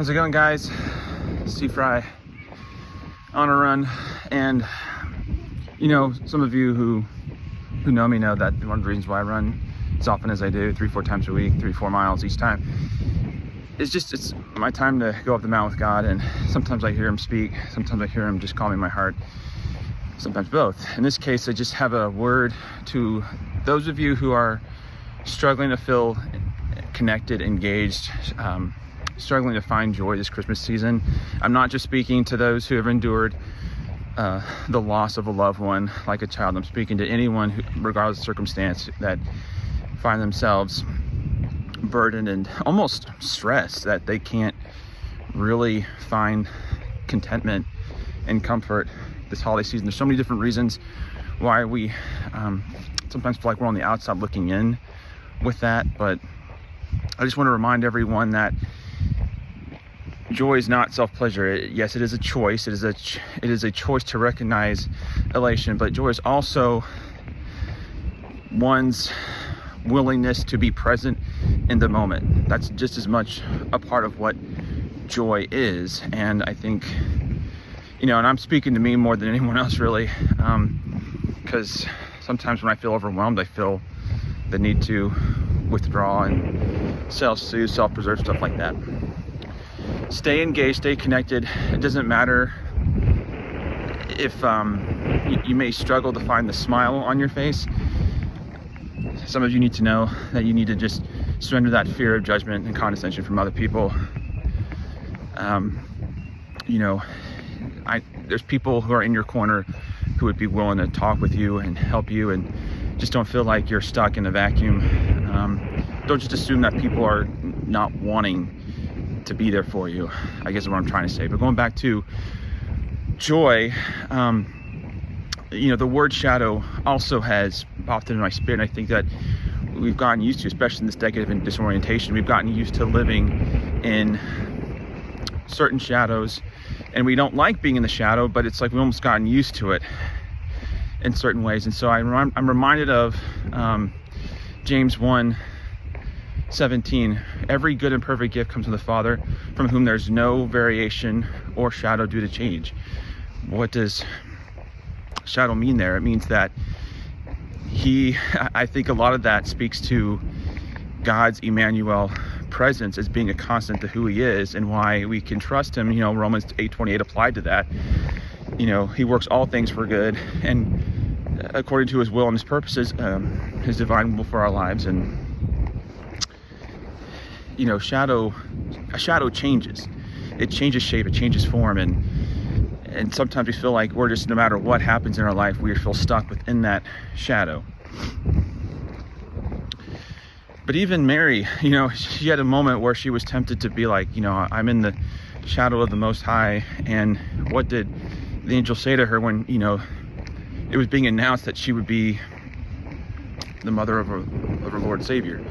How's it going, guys? Steve Fry on a run, and some of you who know me know that one of the reasons why I run as often as I do, 3-4 times a week, 3-4 miles each time, it's my time to go up the mountain with God. And sometimes I hear him speak, sometimes I hear him just calming my heart, sometimes both. In this case, I just have a word to those of you who are struggling to feel connected, engaged, struggling to find joy this Christmas season. I'm not just speaking to those who have endured the loss of a loved one like a child. I'm speaking to anyone who, regardless of circumstance, that find themselves burdened and almost stressed that they can't really find contentment and comfort this holiday season. There's so many different reasons why we sometimes feel like we're on the outside looking in with that, but I just want to remind everyone that joy is not self-pleasure. Yes, it is a choice. It is a choice to recognize elation, but joy is also one's willingness to be present in the moment. That's just as much a part of what joy is. And I think, and I'm speaking to me more than anyone else really, because sometimes when I feel overwhelmed, I feel the need to withdraw and self-soothe, self-preserve, stuff like that. Stay engaged, stay connected. It doesn't matter if you may struggle to find the smile on your face. Some of you need to know that you need to just surrender that fear of judgment and condescension from other people. There's people who are in your corner who would be willing to talk with you and help you, and just don't feel like you're stuck in a vacuum. Don't just assume that people are not wanting to be there for you, I guess is what I'm trying to say. But going back to joy, the word shadow also has popped into my spirit, and I think that we've gotten used to, especially in this decade of disorientation, we've gotten used to living in certain shadows, and we don't like being in the shadow, but it's like we've almost gotten used to it in certain ways. And so I'm reminded of James 1:17. Every good and perfect gift comes from the Father, from whom there's no variation or shadow due to change. What does shadow mean there? It means that I think a lot of that speaks to God's Emmanuel presence as being a constant to who he is and why we can trust him. Romans 8:28 applied to that. He works all things for good and according to his will and his purposes, his divine will for our lives. And a shadow changes. It changes shape, it changes form, and sometimes we feel like we're just, no matter what happens in our life, we feel stuck within that shadow. But even Mary, she had a moment where she was tempted to be like, I'm in the shadow of the Most High. And what did the angel say to her when, it was being announced that she would be the mother of her Lord and Savior?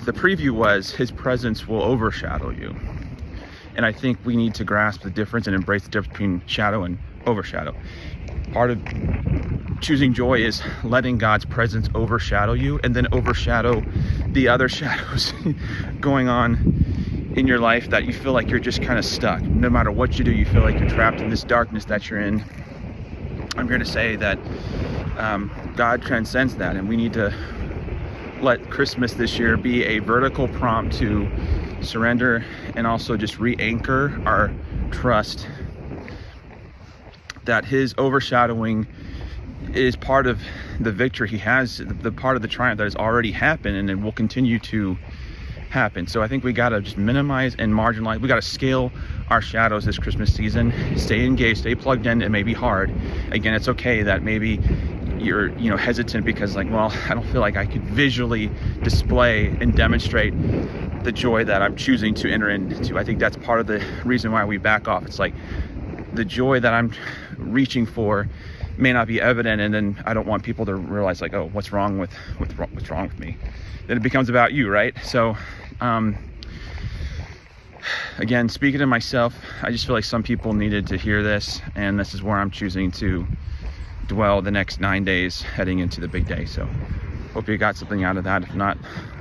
The preview was his presence will overshadow you. And I think we need to grasp the difference and embrace the difference between shadow and overshadow. Part of choosing joy is letting God's presence overshadow you and then overshadow the other shadows going on in your life that you feel like you're just kind of stuck. No matter what you do, you feel like you're trapped in this darkness that you're in. I'm here to say that God transcends that, and we need to let Christmas this year be a vertical prompt to surrender and also just re-anchor our trust that his overshadowing is part of the victory he has, the part of the triumph that has already happened and it will continue to happen. So I think we got to just minimize and marginalize. We got to scale our shadows this Christmas season. Stay engaged, stay plugged in. It may be hard. Again, it's okay that maybe you're hesitant because I don't feel like I could visually display and demonstrate the joy that I'm choosing to enter into. I think that's part of the reason why we back off. It's like the joy that I'm reaching for may not be evident, and then I don't want people to realize like, oh, what's wrong with me? Then it becomes about you, right? So again, speaking to myself, I just feel like some people needed to hear this, and this is where I'm choosing to dwell the next 9 days heading into the big day. So hope you got something out of that. If not,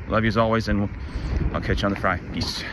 Love you as always, and I'll catch you on the fry. Peace.